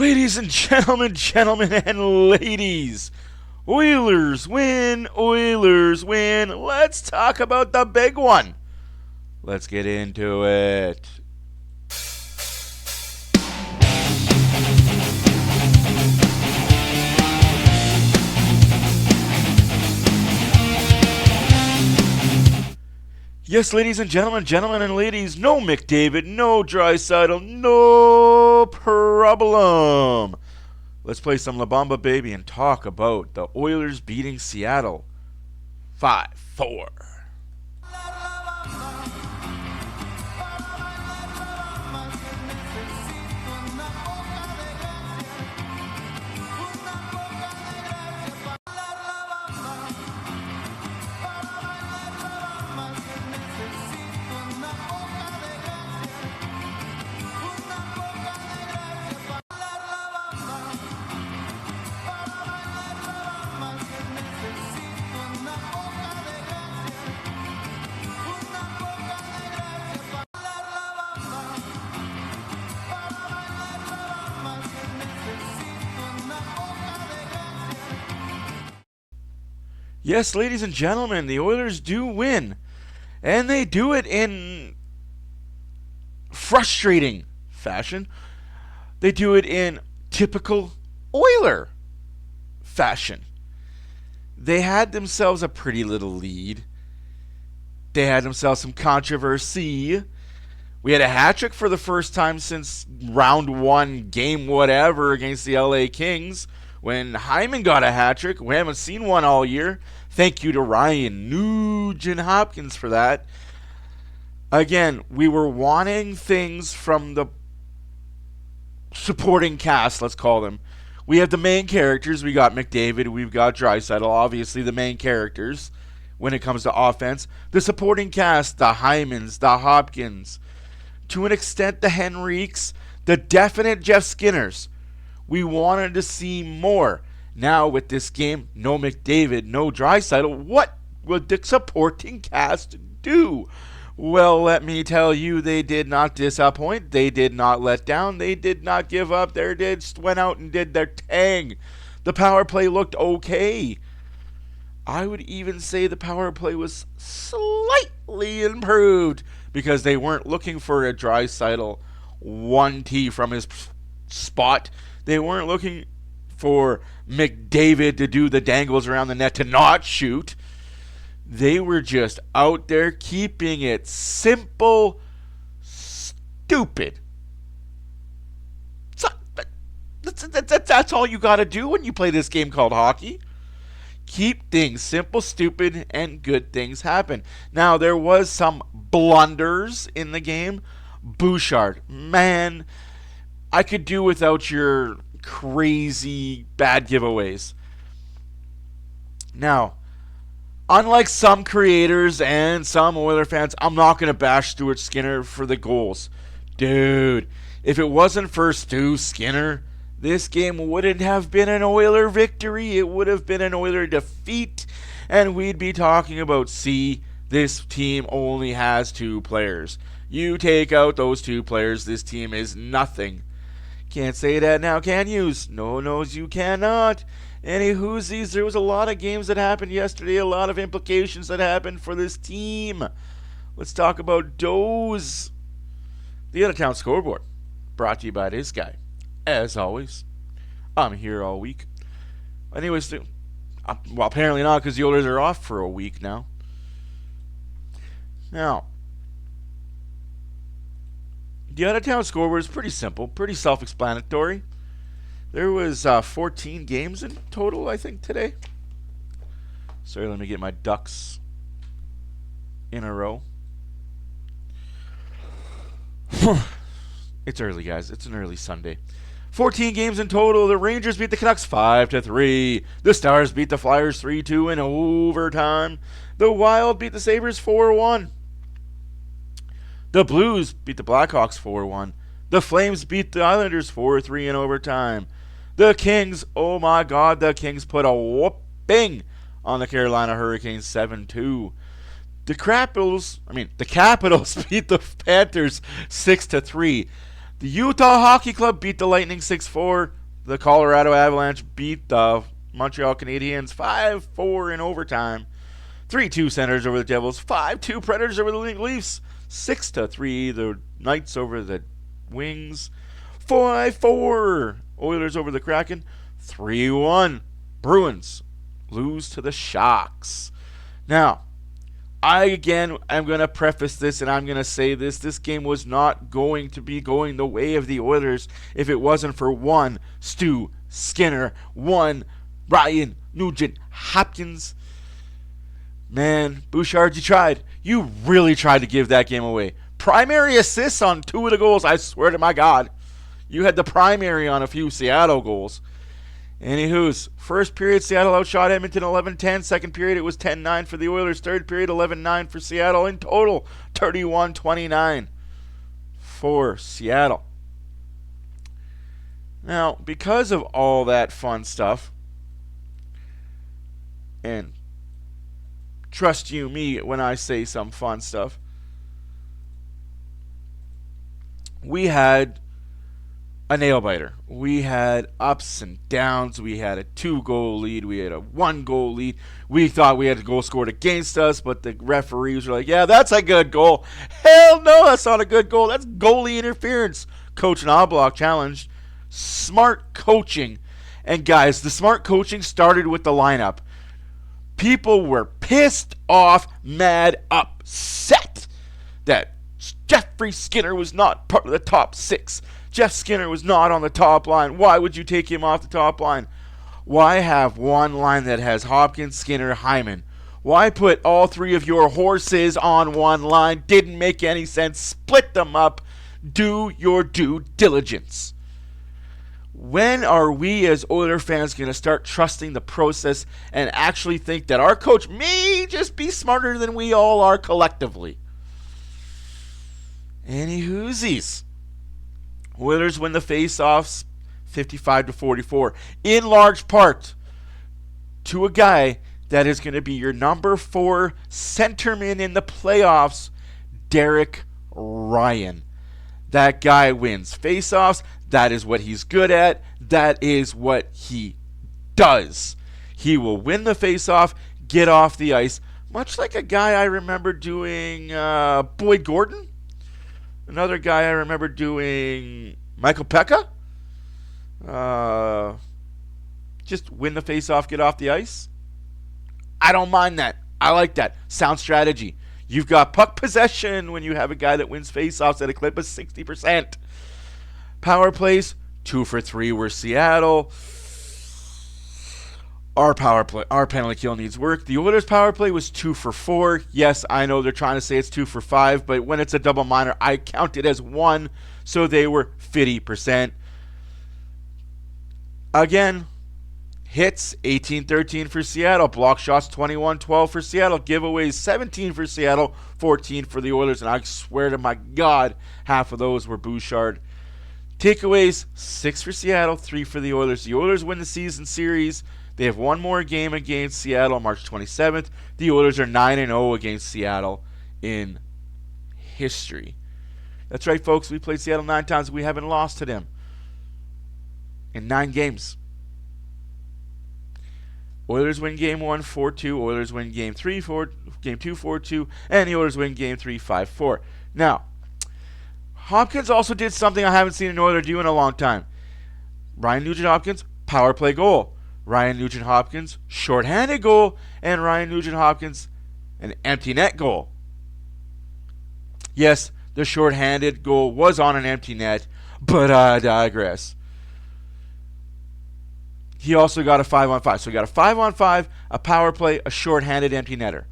Ladies and gentlemen and ladies, Oilers win, Oilers win. Let's talk about the big one. Let's get into it. Yes, ladies and gentlemen and ladies, no McDavid, no Draisaitl, no problem. Let's play some La Bamba Baby and talk about the Oilers beating Seattle 5-4. Yes, ladies and gentlemen, the Oilers do win. And they do it in frustrating fashion. They do it in typical Oiler fashion. They had themselves a pretty little lead. They had themselves some controversy. We had a hat trick for the first time since round one, game whatever, against the LA Kings. When Hyman got a hat trick, we haven't seen one all year. Thank you to Ryan, Nuge, and Hopkins for that. Again, we were wanting things from the supporting cast, let's call them. We have the main characters. We got McDavid, we've got Draisaitl, obviously the main characters when it comes to offense. The supporting cast, the Hymans, the Hopkins, to an extent the Henriques, the definite Jeff Skinners. We wanted to see more. Now with this game, no McDavid, no Draisaitl, what would the supporting cast do? Well, let me tell you, they did not disappoint. They did not let down. They did not give up. They just went out and did their thing. The power play looked okay. I would even say the power play was slightly improved because they weren't looking for a Draisaitl 1T from his spot. They weren't looking for McDavid to do the dangles around the net to not shoot. They were just out there keeping it simple, stupid. That's all you got to do when you play this game called hockey. Keep things simple, stupid, and good things happen. Now, there was some blunders in the game. Bouchard, man, I could do without your crazy bad giveaways. Now, unlike some creators and some Oiler fans, I'm not going to bash Stuart Skinner for the goals. Dude, if it wasn't for Stu Skinner, this game wouldn't have been an Oiler victory. It would have been an Oiler defeat, and we'd be talking about, see, this team only has two players. You take out those two players, this team is nothing. Can't say that now, can you? No, you cannot. Anywhoosies, there was a lot of games that happened yesterday, a lot of implications that happened for this team. Let's talk about those. The out-of-town scoreboard, brought to you by this guy. As always, I'm here all week. Anyways, well, apparently not, because the Oilers are off for a week now. Now, the out-of-town scoreboard is pretty simple, pretty self-explanatory. There was 14 games in total, I think, today. Sorry, let me get my ducks in a row. It's early, guys. It's an early Sunday. 14 games in total. The Rangers beat the Canucks 5-3. The Stars beat the Flyers 3-2 in overtime. The Wild beat the Sabres 4-1. The Blues beat the Blackhawks 4-1. The Flames beat the Islanders 4-3 in overtime. The Kings, oh my God, the Kings put a whooping on the Carolina Hurricanes 7-2. The Capitals beat the Panthers 6-3. The Utah Hockey Club beat the Lightning 6-4. The Colorado Avalanche beat the Montreal Canadiens 5-4 in overtime. 3-2 Senators over the Devils. 5-2 Predators over the Leafs. 6-3 the Knights over the Wings. 5-4 Oilers over the Kraken. 3-1 Bruins lose to the Sharks. Now, I'm going to preface this and I'm going to say this. This game was not going to be going the way of the Oilers if it wasn't for one Stu Skinner, one Ryan Nugent Hopkins. Man, Bouchard, you tried. You really tried to give that game away. Primary assists on 2 of the goals, I swear to my God. You had the primary on a few Seattle goals. Anywho's, first period, Seattle outshot Edmonton 11-10. Second period, it was 10-9 for the Oilers. Third period, 11-9 for Seattle. In total, 31-29 for Seattle. Now, because of all that fun stuff, and trust you me when I say some fun stuff, we had a nail-biter. We had ups and downs. We had a 2-goal lead. We had a 1-goal lead. We thought we had a goal scored against us, but the referees were like, yeah, that's a good goal. Hell no, that's not a good goal. That's goalie interference. Coach Knobloch challenged. Smart coaching. And guys, the smart coaching started with the lineup. People were pissed off, mad, upset that Jeffrey Skinner was not part of the top 6. Jeff Skinner was not on the top line. Why would you take him off the top line? Why have one line that has Hopkins, Skinner, Hyman? Why put all 3 of your horses on one line? Didn't make any sense. Split them up. Do your due diligence. When are we as Oilers fans going to start trusting the process and actually think that our coach may just be smarter than we all are collectively? Any whoosies. Oilers win the face-offs 55-44, in large part to a guy that is going to be your number 4 centerman in the playoffs, Derek Ryan. That guy wins face-offs. That is what he's good at. That is what he does. He will win the face-off, get off the ice, much like a guy I remember doing Boyd Gordon. Another guy I remember doing Michael Pekka. Just win the face-off, get off the ice. I don't mind that. I like that. Sound strategy. You've got puck possession when you have a guy that wins face-offs at a clip of 60%. Power plays, 2 for 3 were Seattle. Our penalty kill needs work. The Oilers' power play was 2 for 4. Yes, I know they're trying to say it's 2 for 5, but when it's a double minor, I count it as 1, so they were 50%. Again, hits 18-13 for Seattle. Block shots 21-12 for Seattle. Giveaways 17 for Seattle, 14 for the Oilers, and I swear to my God, half of those were Bouchard. Takeaways 6 for Seattle, 3 for the Oilers. The Oilers win the season series. They have one more game against Seattle March 27th. The Oilers are 9-0 against Seattle in history. That's right, folks. We played Seattle 9 times. We haven't lost to them in 9 games. Oilers win game 1, 4-2. Oilers win game 3, game 2, 4-2. And the Oilers win game 3, 5-4. Now, Hopkins also did something I haven't seen an Oiler do in a long time. Ryan Nugent-Hopkins, power play goal. Ryan Nugent-Hopkins, shorthanded goal, and Ryan Nugent-Hopkins, an empty net goal. Yes, the shorthanded goal was on an empty net, but I digress. He also got a 5-on-5. So he got a 5-on-5, a power play, a shorthanded empty netter.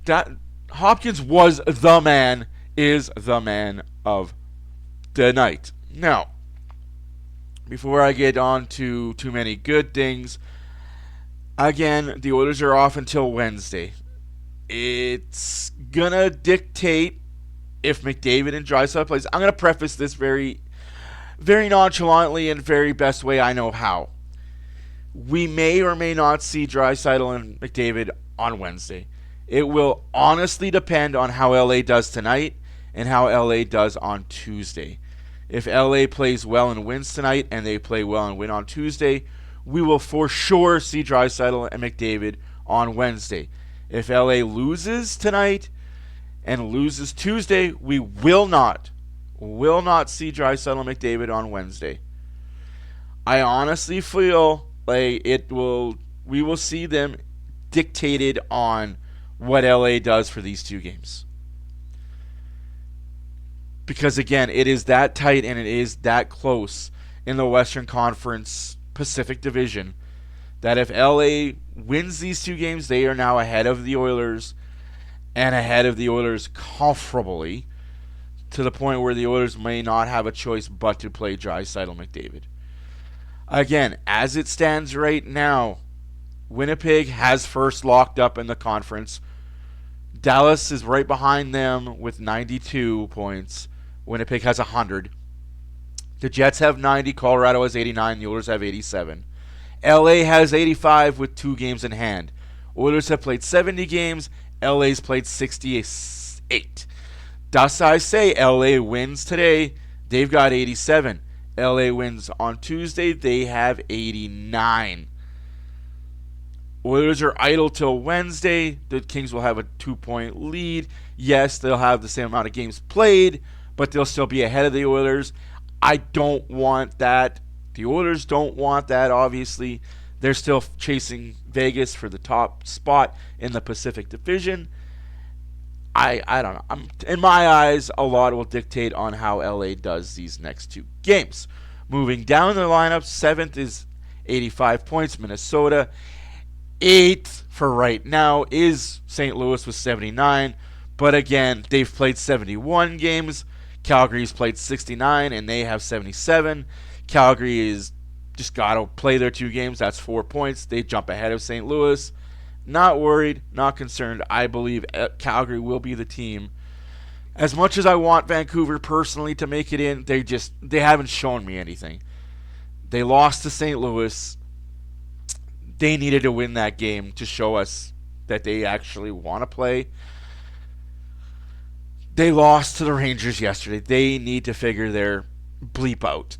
That Hopkins was the man, is the man of the night. Now, before I get on to too many good things, again, the Oilers are off until Wednesday. It's going to dictate if McDavid and Draisaitl plays. I'm going to preface this very, very nonchalantly and very best way I know how. We may or may not see Draisaitl and McDavid on Wednesday. It will honestly depend on how LA does tonight and how LA does on Tuesday. If LA plays well and wins tonight, and they play well and win on Tuesday, we will for sure see Draisaitl and McDavid on Wednesday. If LA loses tonight and loses Tuesday, we will not see Draisaitl and McDavid on Wednesday. I honestly feel like we will see them dictated on what LA does for these two games. Because again, it is that tight and it is that close in the Western Conference Pacific Division that if LA wins these two games, they are now ahead of the Oilers, and ahead of the Oilers comfortably, to the point where the Oilers may not have a choice but to play Draisaitl McDavid. Again, as it stands right now, Winnipeg has first locked up in the conference. Dallas is right behind them with 92 points. Winnipeg has 100. The Jets have 90. Colorado has 89. The Oilers have 87. LA has 85 with 2 games in hand. Oilers have played 70 games. LA's played 68. Thus I say LA wins today. They've got 87. LA wins on Tuesday. They have 89. Oilers are idle till Wednesday. The Kings will have a 2-point lead. Yes, they'll have the same amount of games played, but they'll still be ahead of the Oilers. I don't want that. The Oilers don't want that, obviously. They're still chasing Vegas for the top spot in the Pacific Division. I don't know. In my eyes, a lot will dictate on how LA does these next 2 games. Moving down the lineup, 7th is 85 points, Minnesota. 8th for right now is St. Louis with 79. But again, they've played 71 games. Calgary's played 69, and they have 77. Calgary is just got to play their 2 games. That's 4 points. They jump ahead of St. Louis. Not worried, not concerned. I believe Calgary will be the team. As much as I want Vancouver personally to make it in, they haven't shown me anything. They lost to St. Louis. They needed to win that game to show us that they actually want to play. They lost to the Rangers yesterday. They need to figure their bleep out.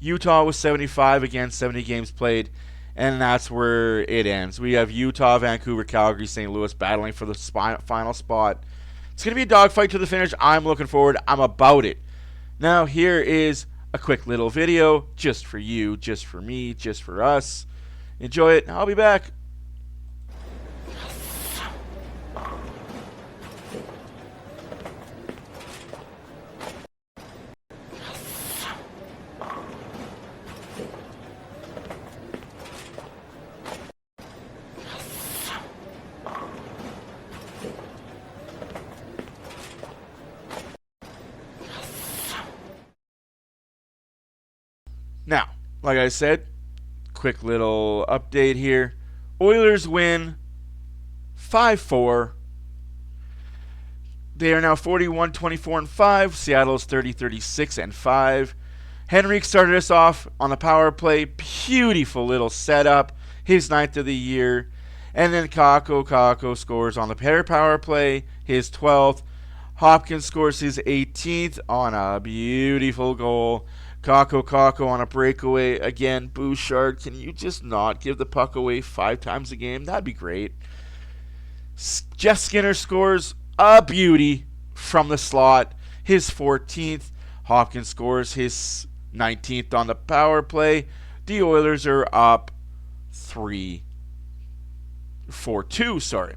Utah was 75, again, 70 games played, and that's where it ends. We have Utah, Vancouver, Calgary, St. Louis battling for the final spot. It's going to be a dogfight to the finish. I'm looking forward. I'm about it. Now, here is a quick little video just for you, just for me, just for us. Enjoy it. I'll be back. Now, like I said, quick little update here. Oilers win 5-4. They are now 41-24-5. Seattle's 30-36-5. Henrik started us off on the power play. Beautiful little setup. His 9th of the year. And then Kako scores on the power play. His 12th. Hopkins scores his 18th on a beautiful goal. Kako on a breakaway. Again, Bouchard, can you just not give the puck away 5 times a game? That'd be great. Jeff Skinner scores a beauty from the slot. His 14th. Hopkins scores his 19th on the power play. The Oilers are up 4-2, sorry.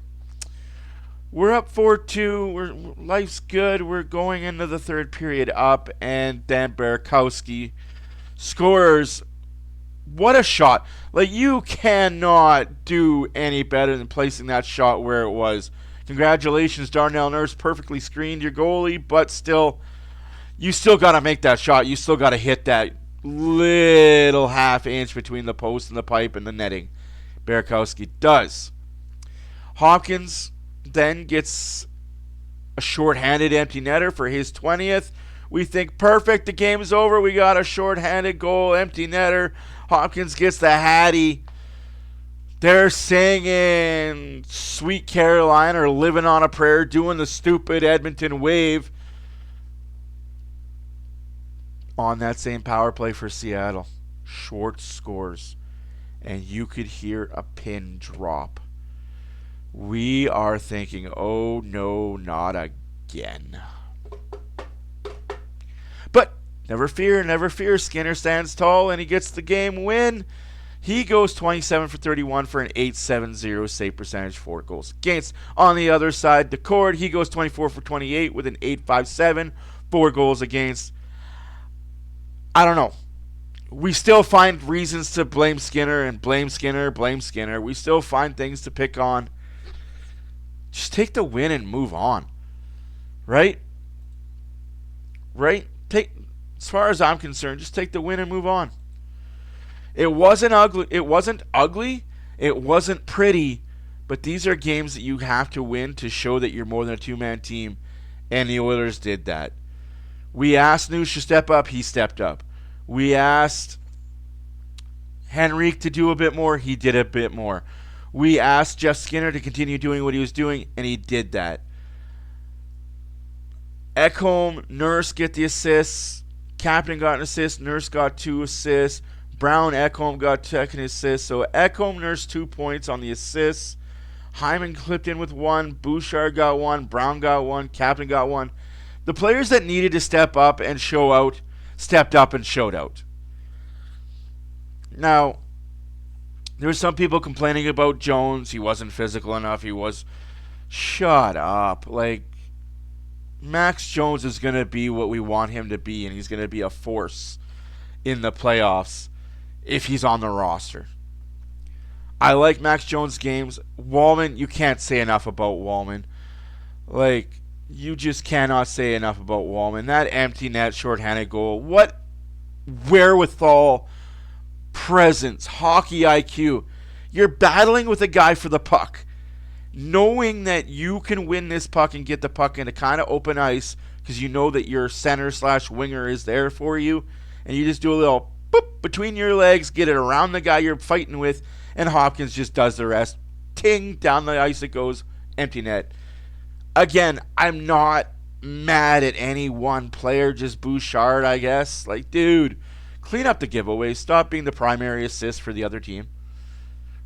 We're up 4-2. Life's good. We're going into the 3rd period up, and then Burakovsky scores. What a shot. Like, you cannot do any better than placing that shot where it was. Congratulations, Darnell Nurse. Perfectly screened your goalie, but still, you still got to make that shot. You still got to hit that little half inch between the post and the pipe and the netting. Burakovsky does. Hopkins then gets a short-handed empty netter for his 20th. We think, perfect, the game's over. We got a short-handed goal, empty netter. Hopkins gets the Hattie. They're singing Sweet Caroline or Living on a Prayer, doing the stupid Edmonton wave. On that same power play for Seattle, Schwartz scores, and you could hear a pin drop. We are thinking, oh no, not again. But never fear. Skinner stands tall and he gets the game win. He goes 27 for 31 for an .870 save percentage, 4 goals against. On the other side, the cord, he goes 24 for 28 with an .857, 4 goals against. I don't know. We still find reasons to blame Skinner and blame Skinner. We still find things to pick on. Just take the win and move on. Right? As far as I'm concerned, just take the win and move on. It wasn't ugly. It wasn't pretty. But these are games that you have to win to show that you're more than a two-man team. And the Oilers did that. We asked Nuge to step up. He stepped up. We asked Henrique to do a bit more. He did a bit more. We asked Jeff Skinner to continue doing what he was doing, and he did that. Ekholm, Nurse get the assists. Captain got an assist. Nurse got 2 assists. Brown, Ekholm got second assist. So Ekholm, Nurse 2 points on the assists. Hyman clipped in with 1. Bouchard got 1. Brown got 1. Captain got 1. The players that needed to step up and show out stepped up and showed out. Now, there were some people complaining about Jones. He wasn't physical enough. Shut up. Like, Max Jones is going to be what we want him to be, and he's going to be a force in the playoffs if he's on the roster. I like Max Jones' games. Wallman, you can't say enough about Wallman. Like, you just cannot say enough about Wallman. That empty net, shorthanded goal. What wherewithal, presence, hockey IQ. You're battling with a guy for the puck. Knowing that you can win this puck and get the puck into kind of open ice because you know that your center/winger is there for you. And you just do a little boop between your legs, get it around the guy you're fighting with, and Hopkins just does the rest. Ting, down the ice it goes, empty net. Again, I'm not mad at any one player, just Bouchard, I guess. Like, dude, clean up the giveaways. Stop being the primary assist for the other team.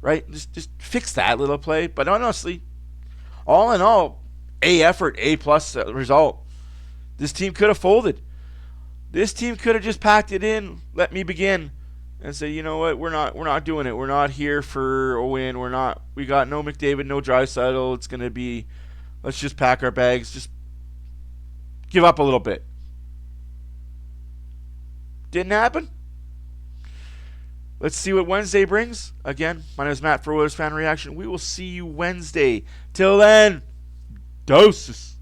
Right? Just fix that little play. But honestly, all in all, A effort, A+ result. This team could have folded. This team could have just packed it in, let me begin, and say, you know what, we're not doing it. We're not here for a win. We got no McDavid, no Draisaitl. It's gonna be, let's just pack our bags, just give up a little bit. Didn't happen. Let's see what Wednesday brings. Again, my name is Matt for OilersFanReaction. We will see you Wednesday. Till then, doses.